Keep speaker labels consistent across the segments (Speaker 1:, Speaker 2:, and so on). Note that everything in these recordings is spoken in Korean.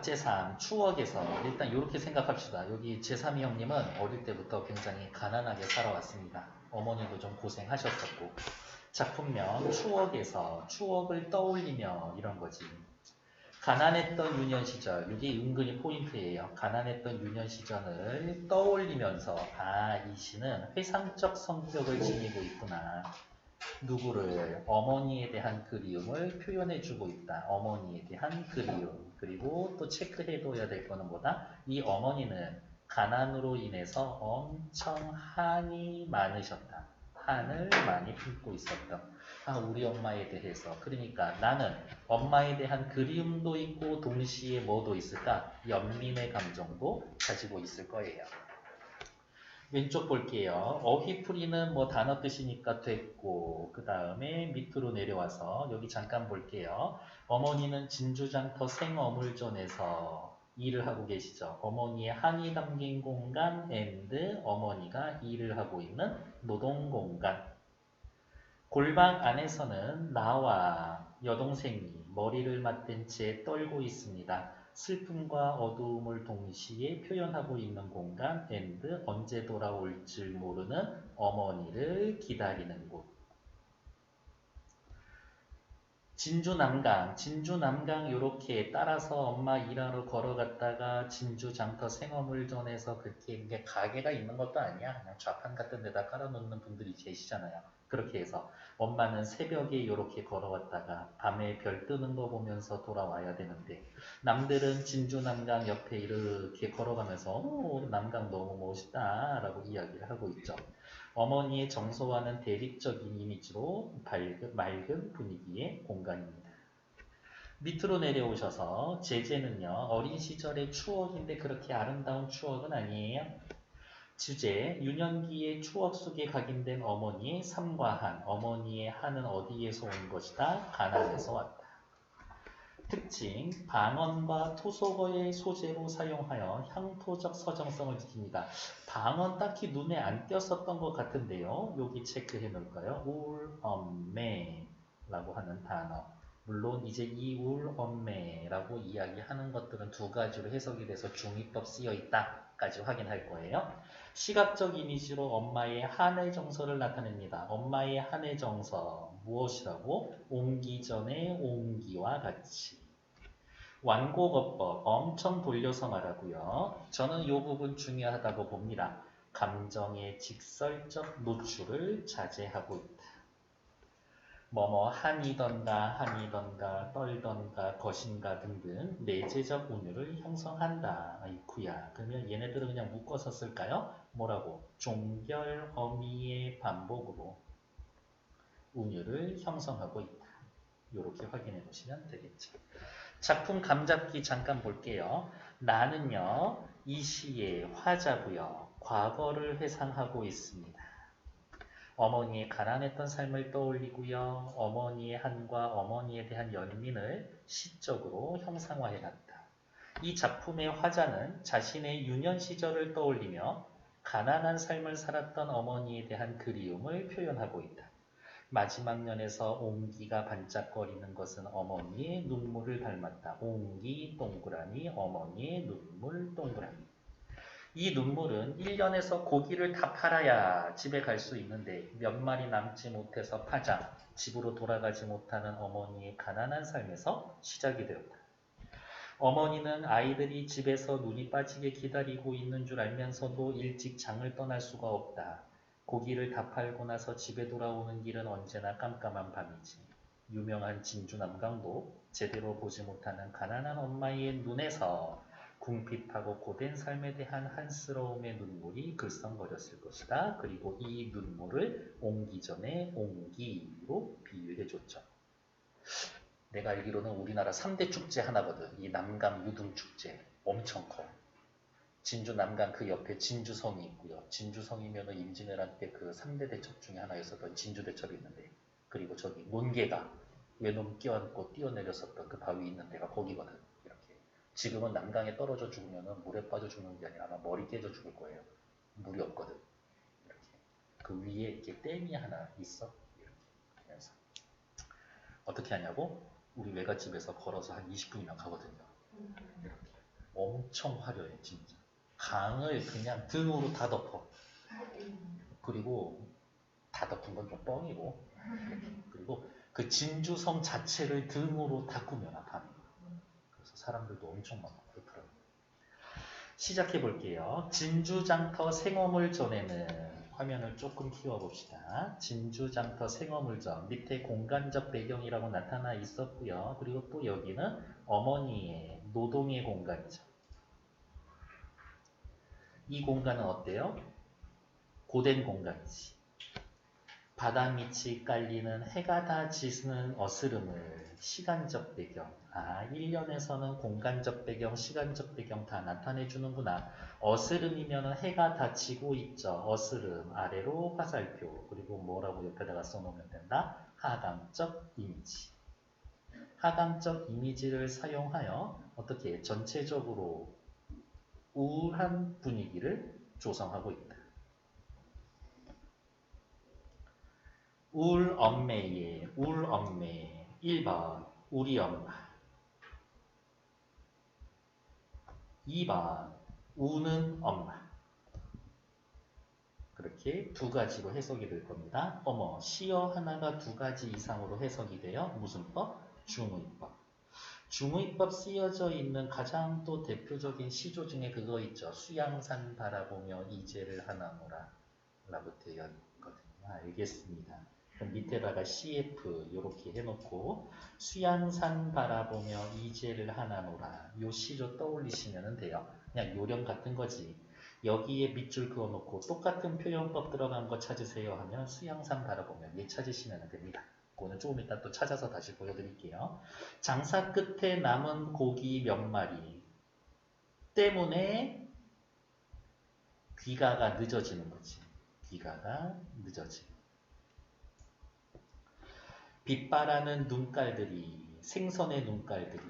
Speaker 1: 제3 추억에서 일단 이렇게 생각합시다. 여기 제3이 형님은 어릴 때부터 굉장히 가난하게 살아왔습니다. 어머니도 좀 고생하셨었고 작품명 추억에서 추억을 떠올리며 이런 거지. 가난했던 유년 시절, 이게 은근히 포인트예요. 가난했던 유년 시절을 떠올리면서 이 시는 회상적 성격을 지니고 있구나. 누구를? 어머니에 대한 그리움을 표현해주고 있다. 어머니에 대한 그리움. 그리고 또 체크해둬야 될 거는 뭐다? 이 어머니는 가난으로 인해서 엄청 한이 많으셨다. 한을 많이 품고 있었다. 우리 엄마에 대해서. 그러니까 나는 엄마에 대한 그리움도 있고 동시에 뭐도 있을까? 연민의 감정도 가지고 있을 거예요. 왼쪽 볼게요. 어휘풀이는 뭐 단어 뜻이니까 됐고 그 다음에 밑으로 내려와서 여기 잠깐 볼게요. 어머니는 진주장터 생어물전에서 일을 하고 계시죠. 어머니의 한이 담긴 공간 and 어머니가 일을 하고 있는 노동공간. 골방 안에서는 나와 여동생이 머리를 맞댄 채 떨고 있습니다. 슬픔과 어두움을 동시에 표현하고 있는 공간 and 언제 돌아올 줄 모르는 어머니를 기다리는 곳. 진주 남강 요렇게 따라서 엄마 일하러 걸어갔다가 진주 장터 생어물전에서 그렇게 이게 가게가 있는 것도 아니야. 그냥 좌판 같은 데다 깔아놓는 분들이 계시잖아요. 그렇게 해서 엄마는 새벽에 요렇게 걸어왔다가 밤에 별 뜨는 거 보면서 돌아와야 되는데 남들은 진주 남강 옆에 이렇게 걸어가면서 남강 너무 멋있다 라고 이야기를 하고 있죠. 어머니의 정서와는 대립적인 이미지로 맑은 분위기의 공간입니다. 밑으로 내려오셔서 제재는요. 어린 시절의 추억인데 그렇게 아름다운 추억은 아니에요. 주제, 유년기의 추억 속에 각인된 어머니의 삶과 한. 어머니의 한은 어디에서 온 것이다? 가난에서 왔다. 특징, 방언과 토속어의 소재로 사용하여 향토적 서정성을 지킵니다. 방언 딱히 눈에 안 띄었었던 것 같은데요. 여기 체크해 놓을까요? 울엄매라고 하는 단어. 물론 이제 이 울엄매라고 이야기하는 것들은 두 가지로 해석이 돼서 중의법 쓰여 있다까지 확인할 거예요. 시각적 이미지로 엄마의 한의 정서를 나타냅니다. 엄마의 한의 정서 무엇이라고? 옹기 전에 옹기와 같이. 완곡어법 엄청 돌려서 말하고요. 저는 이 부분 중요하다고 봅니다. 감정의 직설적 노출을 자제하고 있다. 뭐뭐 한이던가 떨던가 것인가 등등 내재적 운율을 형성한다. 아이쿠야. 그러면 얘네들은 그냥 묶어서 쓸까요? 뭐라고? 종결 어미의 반복으로 운율을 형성하고 있다. 이렇게 확인해 보시면 되겠죠. 작품 감잡기 잠깐 볼게요. 나는요, 이 시의 화자고요. 과거를 회상하고 있습니다. 어머니의 가난했던 삶을 떠올리고요. 어머니의 한과 어머니에 대한 연민을 시적으로 형상화해놨다. 이 작품의 화자는 자신의 유년 시절을 떠올리며 가난한 삶을 살았던 어머니에 대한 그리움을 표현하고 있다. 마지막 면에서 옹기가 반짝거리는 것은 어머니의 눈물을 닮았다. 옹기 동그라미 어머니의 눈물 동그라미. 이 눈물은 1년에서 고기를 다 팔아야 집에 갈 수 있는데 몇 마리 남지 못해서 파자 집으로 돌아가지 못하는 어머니의 가난한 삶에서 시작이 되었다. 어머니는 아이들이 집에서 눈이 빠지게 기다리고 있는 줄 알면서도 일찍 장을 떠날 수가 없다. 고기를 다 팔고 나서 집에 돌아오는 길은 언제나 깜깜한 밤이지. 유명한 진주 남강도 제대로 보지 못하는 가난한 엄마의 눈에서 궁핍하고 고된 삶에 대한 한스러움의 눈물이 글썽거렸을 것이다. 그리고 이 눈물을 옹기 전에 옹기로 비유해줬죠. 내가 알기로는 우리나라 3대 축제 하나거든. 이 남강 유등축제. 엄청 커. 진주 남강 그 옆에 진주성이 있고요. 진주성이면은 임진왜란 때 그 3대 대첩 중에 하나였었던 진주대첩이 있는데, 그리고 저기 논개가 외놈 껴안고 뛰어내렸었던 그 바위 있는 데가 거기거든. 이렇게. 지금은 남강에 떨어져 죽으면은 물에 빠져 죽는 게 아니라 아마 머리 깨져 죽을 거예요. 물이 없거든. 이렇게. 그 위에 이렇게 댐이 하나 있어. 이렇게. 그래서 어떻게 하냐고? 우리 외갓집에서 걸어서 한 20분이면 가거든요. 이렇게. 엄청 화려해 진짜. 강을 그냥 등으로 다 덮어. 그리고 다 덮은 건 좀 뻥이고, 그리고 그 진주성 자체를 등으로 다 꾸며놔 밤에. 그래서 사람들도 엄청 많고 그렇더라고요. 시작해 볼게요. 진주장터 생어물전에는 화면을 조금 키워봅시다. 진주장터 생어물전 밑에 공간적 배경이라고 나타나 있었고요. 그리고 또 여기는 어머니의 노동의 공간이죠. 이 공간은 어때요? 고된 공간이지. 바다 밑이 깔리는 해가 다 지는 어스름을 시간적 배경, 1년에서는 공간적 배경, 시간적 배경 다 나타내 주는구나. 어스름이면 해가 다 지고 있죠. 어스름, 아래로 화살표, 그리고 뭐라고 옆에다가 써놓으면 된다? 하강적 이미지. 하강적 이미지를 사용하여 어떻게 전체적으로 우울한 분위기를 조성하고 있다. 울엄매의 울엄매 1번 우리 엄마, 2번 우는 엄마. 그렇게 두 가지로 해석이 될 겁니다. 어머, 시어 하나가 두 가지 이상으로 해석이 돼요. 무슨 법? 중의법. 중의법 쓰여져 있는 가장 또 대표적인 시조 중에 그거 있죠. 수양산 바라보며 이제를 하나노라 라고 되어 있거든요. 알겠습니다. 그럼 밑에다가 CF 이렇게 해놓고 수양산 바라보며 이제를 하나노라 요 시조 떠올리시면 돼요. 그냥 요령 같은 거지. 여기에 밑줄 그어놓고 똑같은 표현법 들어간 거 찾으세요 하면 수양산 바라보며 얘 찾으시면 됩니다. 그거는 조금 이따 또 찾아서 다시 보여드릴게요. 장사 끝에 남은 고기 몇 마리 때문에 귀가가 늦어지는 거지. 귀가가 늦어지는. 빛바라는 눈깔들이, 생선의 눈깔들이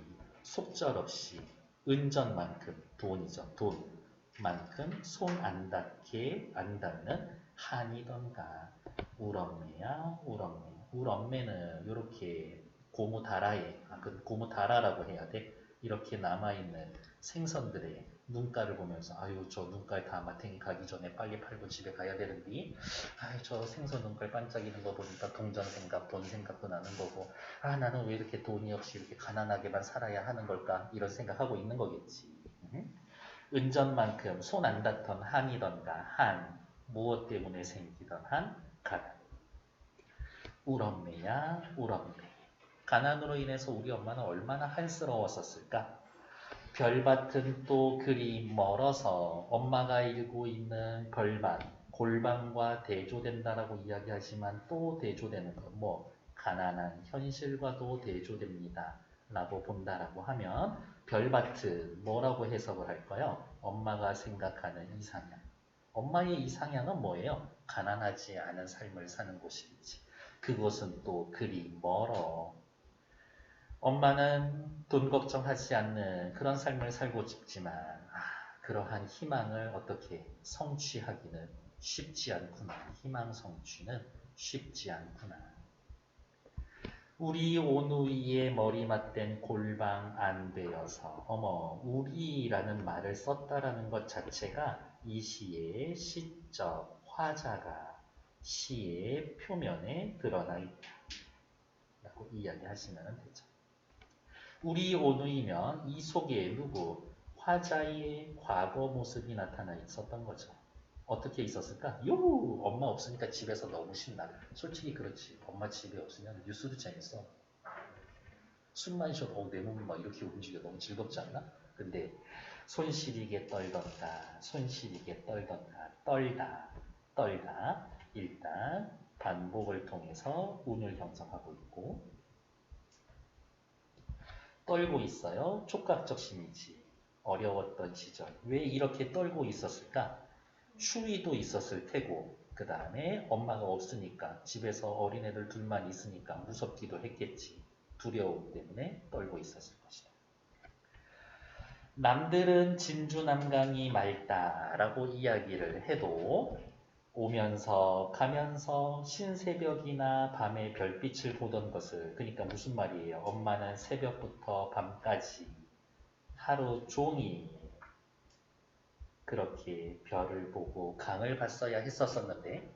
Speaker 1: 속절없이 은전만큼, 돈이죠. 돈만큼 손 안 닿게 안 닿는 한이던가. 울엄매야 울엄매. 울엄매는 이렇게 고무다라에, 그 고무다라라고 해야 돼. 이렇게 남아있는 생선들의 눈깔을 보면서 아유 저 눈깔 다 마탱이 가기 전에 빨리 팔고 집에 가야 되는데 아유 저 생선 눈깔 반짝이는 거 보니까 동전 생각, 돈 생각도 나는 거고 나는 왜 이렇게 돈이 없이 이렇게 가난하게만 살아야 하는 걸까 이런 생각하고 있는 거겠지. 은전만큼 손 안 닿던 한이던가. 한 무엇 때문에 생기던 한? 가난. 울엄매야 울엄매. 가난으로 인해서 우리 엄마는 얼마나 한스러웠었을까? 별밭은 또 그리 멀어서 엄마가 일고 있는 별밭, 골방과 대조된다라고 이야기하지만 또 대조되는 건 뭐 가난한 현실과도 대조됩니다. 라고 본다라고 하면 별밭은 뭐라고 해석을 할까요? 엄마가 생각하는 이상향. 엄마의 이상향은 뭐예요? 가난하지 않은 삶을 사는 곳이지. 그곳은 또 그리 멀어. 엄마는 돈 걱정하지 않는 그런 삶을 살고 싶지만 그러한 희망을 어떻게 성취하기는 쉽지 않구나. 희망 성취는 쉽지 않구나. 우리 오누이의 머리 맞댄 골방 안 되어서. 어머, 우리라는 말을 썼다라는 것 자체가 이 시의 시적 화자가 시의 표면에 드러나 있다 라고 이야기하시면 되죠. 우리 오누이면 이 속에 누구? 화자의 과거 모습이 나타나 있었던 거죠. 어떻게 있었을까? 엄마 없으니까 집에서 너무 신나. 솔직히 그렇지. 엄마 집에 없으면 뉴스도 재밌어. 숨만 쉬어도 내 몸이 막 이렇게 움직여. 너무 즐겁지 않나? 근데 손 시리게 떨던가, 손 시리게 떨던가, 떨다. 일단 반복을 통해서 운을 형성하고 있고 떨고 있어요. 촉각적 시민지. 어려웠던 시절. 왜 이렇게 떨고 있었을까? 추위도 있었을 테고 그 다음에 엄마가 없으니까 집에서 어린애들 둘만 있으니까 무섭기도 했겠지. 두려움 때문에 떨고 있었을 것이다. 남들은 진주남강이 맑다라고 이야기를 해도 오면서 가면서 신새벽이나 밤에 별빛을 보던 것을, 그러니까 무슨 말이에요? 엄마는 새벽부터 밤까지 하루 종일 그렇게 별을 보고 강을 봤어야 했었었는데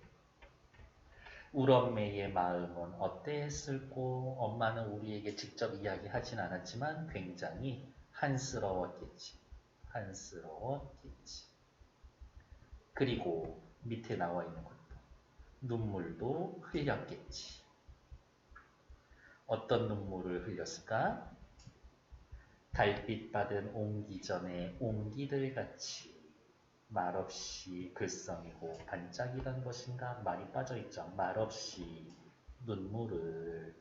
Speaker 1: 울엄매의 마음은 어때했을꼬? 엄마는 우리에게 직접 이야기하진 않았지만 굉장히 한스러웠겠지. 한스러웠겠지. 그리고 밑에 나와 있는 것도 눈물도 흘렸겠지. 어떤 눈물을 흘렸을까? 달빛 받은 옹기 전에 옹기들 같이 말없이 글썽이고 반짝이던 것인가? 말이 빠져있죠. 말없이 눈물을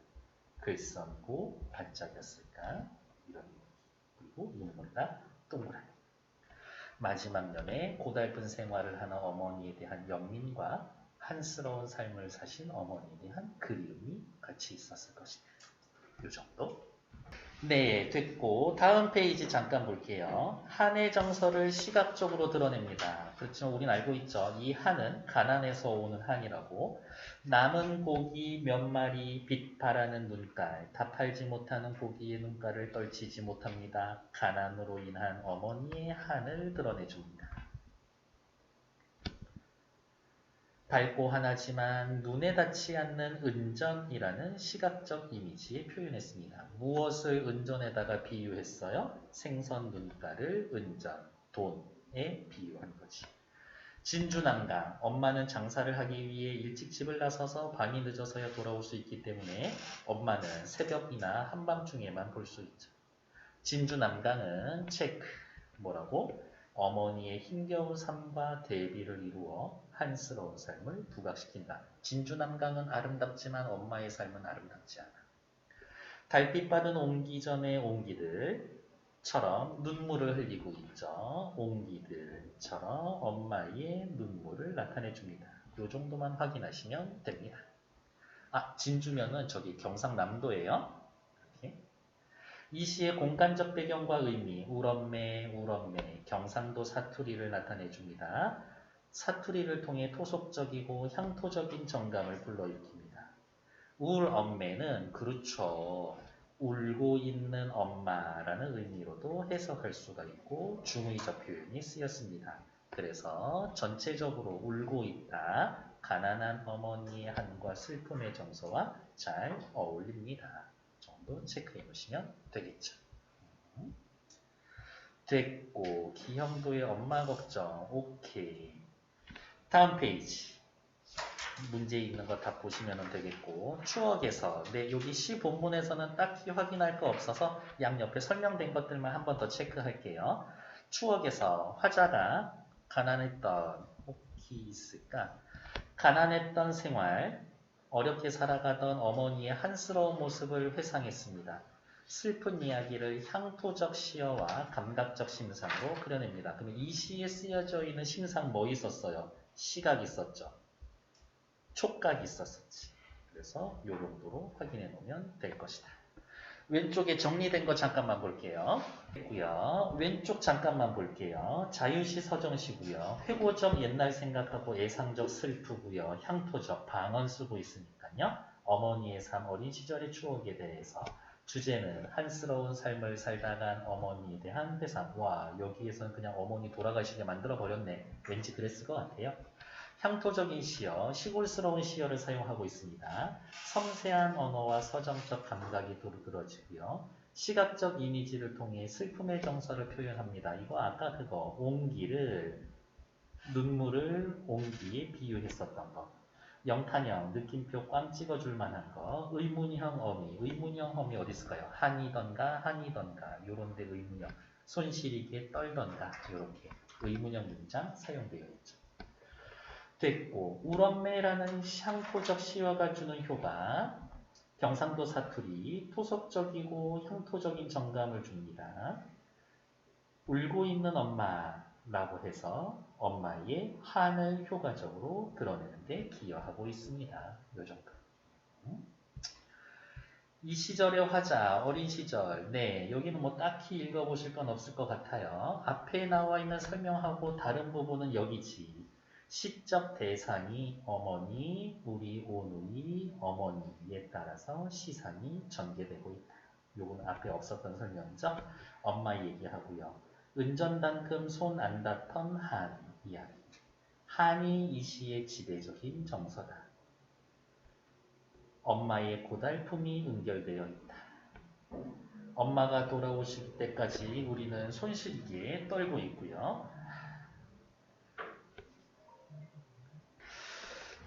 Speaker 1: 글썽이고 반짝였을까? 이런 얘기. 그리고 눈물과 동그라미. 마지막 면에 고달픈 생활을 하는 어머니에 대한 연민과 한스러운 삶을 사신 어머니에 대한 그리움이 같이 있었을 것이다. 이 정도. 네, 됐고 다음 페이지 잠깐 볼게요. 한의 정서를 시각적으로 드러냅니다. 그렇지만 우린 알고 있죠. 이 한은 가난에서 오는 한이라고. 남은 고기 몇 마리 빛 바라는 눈깔, 다 팔지 못하는 고기의 눈깔을 떨치지 못합니다. 가난으로 인한 어머니의 한을 드러내줍니다. 밝고 하나지만 눈에 닿지 않는 은전이라는 시각적 이미지에 표현했습니다. 무엇을 은전에다가 비유했어요? 생선 눈가를 은전, 돈에 비유한 거지. 진주난강, 엄마는 장사를 하기 위해 일찍 집을 나서서 밤이 늦어서야 돌아올 수 있기 때문에 엄마는 새벽이나 한밤중에만 볼 수 있죠. 진주남강은 체크, 뭐라고? 어머니의 힘겨운 삶과 대비를 이루어 한스러운 삶을 부각시킨다. 진주남강은 아름답지만 엄마의 삶은 아름답지 않아. 달빛 받은 옹기 전의 옹기들처럼 눈물을 흘리고 있죠. 옹기들처럼 엄마의 눈물을 나타내 줍니다. 이 정도만 확인하시면 됩니다. 아, 진주면은 저기 경상남도예요. 이 시의 공간적 배경과 의미, 울엄매, 경상도 사투리를 나타내줍니다. 사투리를 통해 토속적이고 향토적인 정감을 불러일으킵니다. 울엄매는 그렇죠. 울고 있는 엄마라는 의미로도 해석할 수가 있고 중의적 표현이 쓰였습니다. 그래서 전체적으로 울고 있다. 가난한 어머니의 한과 슬픔의 정서와 잘 어울립니다. 정도 체크해 보시면 되겠죠. 됐고 기형도의 엄마 걱정 오케이. 다음 페이지 문제 있는 거 다 보시면 되겠고 추억에서 네 여기 시 본문에서는 딱히 확인할 거 없어서 양옆에 설명된 것들만 한 번 더 체크할게요. 추억에서 화자가 가난했던 혹이 있을까? 가난했던 생활 어렵게 살아가던 어머니의 한스러운 모습을 회상했습니다. 슬픈 이야기를 향토적 시어와 감각적 심상으로 그려냅니다. 그러면 이 시에 쓰여져 있는 심상 뭐 있었어요? 시각 있었죠. 촉각 있었었지. 그래서 이 정도로 확인해 놓으면 될 것이다. 왼쪽에 정리된 거 잠깐만 볼게요. 됐고요. 왼쪽 잠깐만 볼게요. 자유시 서정시고요. 회고적 옛날 생각하고 예상적 슬프고요. 향토적 방언 쓰고 있으니까요. 어머니의 삶 어린 시절의 추억에 대해서 주제는 한스러운 삶을 살다간 어머니에 대한 회상. 와 여기에서는 그냥 어머니 돌아가시게 만들어 버렸네. 왠지 그랬을 것 같아요. 향토적인 시어, 시골스러운 시어를 사용하고 있습니다. 섬세한 언어와 서정적 감각이 두드러지고요. 시각적 이미지를 통해 슬픔의 정서를 표현합니다. 이거 아까 그거 옹기를 눈물을 옹기에 비유했었던 거. 영탄형 느낌표 꽝 찍어줄 만한 거. 의문형 어미. 의문형 어미 어디 있을까요? 한이던가 요런데 의문형. 손 시리게 떨던가 요렇게 의문형 문장 사용되어 있죠. 됐고 울엄매라는 향토적 시어가 주는 효과 경상도 사투리 토속적이고 향토적인 정감을 줍니다. 울고 있는 엄마라고 해서 엄마의 한을 효과적으로 드러내는 데 기여하고 있습니다. 요 정도. 이 시절의 화자, 어린 시절. 네, 여기는 뭐 딱히 읽어보실 건 없을 것 같아요. 앞에 나와 있는 설명하고 다른 부분은 여기지. 시적 대상이 어머니, 우리 오누이, 어머니에 따라서 시상이 전개되고 있다. 요거는 앞에 없었던 설명이죠. 엄마 얘기하고요. 은전단금 손 안 닿던 한 이야기. 한이 이 시의 지배적인 정서다. 엄마의 고달픔이 응결되어 있다. 엄마가 돌아오실 때까지 우리는 손실기에 떨고 있고요.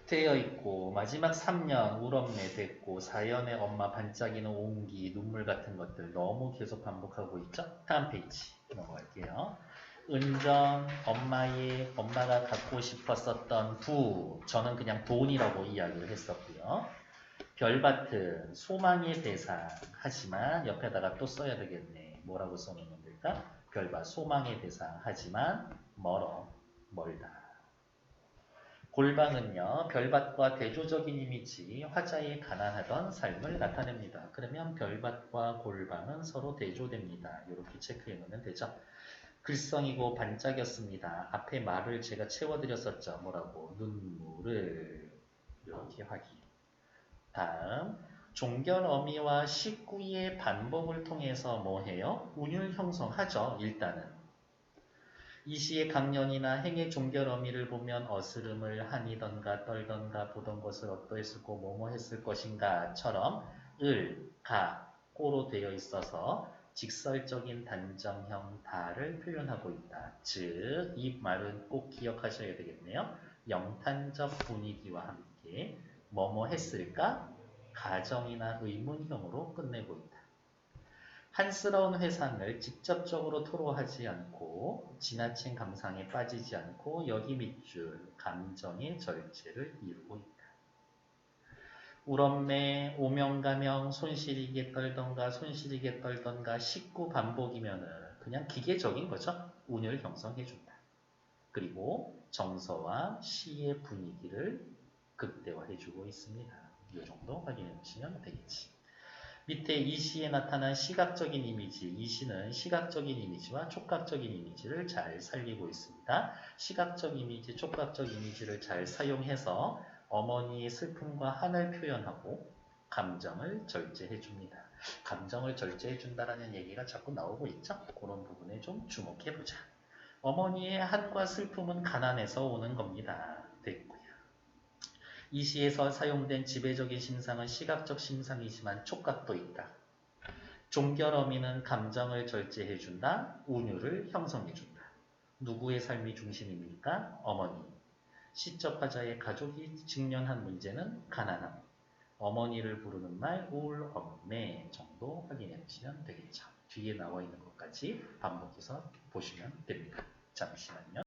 Speaker 1: 되어 있고 마지막 3년 울엄매 됐고 4년의 엄마 반짝이는 온기 눈물 같은 것들 너무 계속 반복하고 있죠. 다음 페이지 넘어갈게요. 은전 엄마가 갖고 싶었었던 부 저는 그냥 돈이라고 이야기를 했었고요. 별밭은 소망의 대상 하지만 옆에다가 또 써야 되겠네. 뭐라고 써놓으면 될까? 별밭 소망의 대상 하지만 멀다. 골방은요, 별밭과 대조적인 이미지, 화자의 가난하던 삶을 나타냅니다. 그러면 별밭과 골방은 서로 대조됩니다. 이렇게 체크해 놓으면 되죠. 글썽이고 반짝였습니다. 앞에 말을 제가 채워드렸었죠. 뭐라고? 눈물을. 이렇게 확인. 다음, 종결 어미와 식구의 반복을 통해서 뭐 해요? 운율 형성하죠. 일단은. 이 시의 강연이나 행의 종결 어미를 보면 어스름을 한이던가 떨던가 보던 것을 어떠했을고 뭐뭐 했을 것인가처럼 을, 가, 꼬로 되어 있어서 직설적인 단정형 다를 표현하고 있다. 즉, 이 말은 꼭 기억하셔야 되겠네요. 영탄적 분위기와 함께 뭐뭐 했을까? 가정이나 의문형으로 끝내고 있다. 한스러운 회상을 직접적으로 토로하지 않고 지나친 감상에 빠지지 않고 여기 밑줄 감정의 절제를 이루고 있다. 울엄매, 오명가명, 손시리게 떨던가 식구 반복이면은 그냥 기계적인 거죠. 운을 형성해준다. 그리고 정서와 시의 분위기를 극대화해주고 있습니다. 이 정도 확인해 보시면 되겠지. 밑에 이 시에 나타난 시각적인 이미지, 이 시는 시각적인 이미지와 촉각적인 이미지를 잘 살리고 있습니다. 시각적 이미지, 촉각적 이미지를 잘 사용해서 어머니의 슬픔과 한을 표현하고 감정을 절제해 줍니다. 감정을 절제해 준다라는 얘기가 자꾸 나오고 있죠? 그런 부분에 좀 주목해 보자. 어머니의 한과 슬픔은 가난에서 오는 겁니다. 됐고요. 이 시에서 사용된 지배적인 심상은 시각적 심상이지만 촉각도 있다. 종결 어미는 감정을 절제해준다. 운율을 형성해준다. 누구의 삶이 중심입니까? 어머니. 시적 화자의 가족이 직면한 문제는 가난함. 어머니를 부르는 말 울엄매 정도 확인해 보시면 되겠죠. 뒤에 나와 있는 것까지 반복해서 보시면 됩니다. 잠시만요.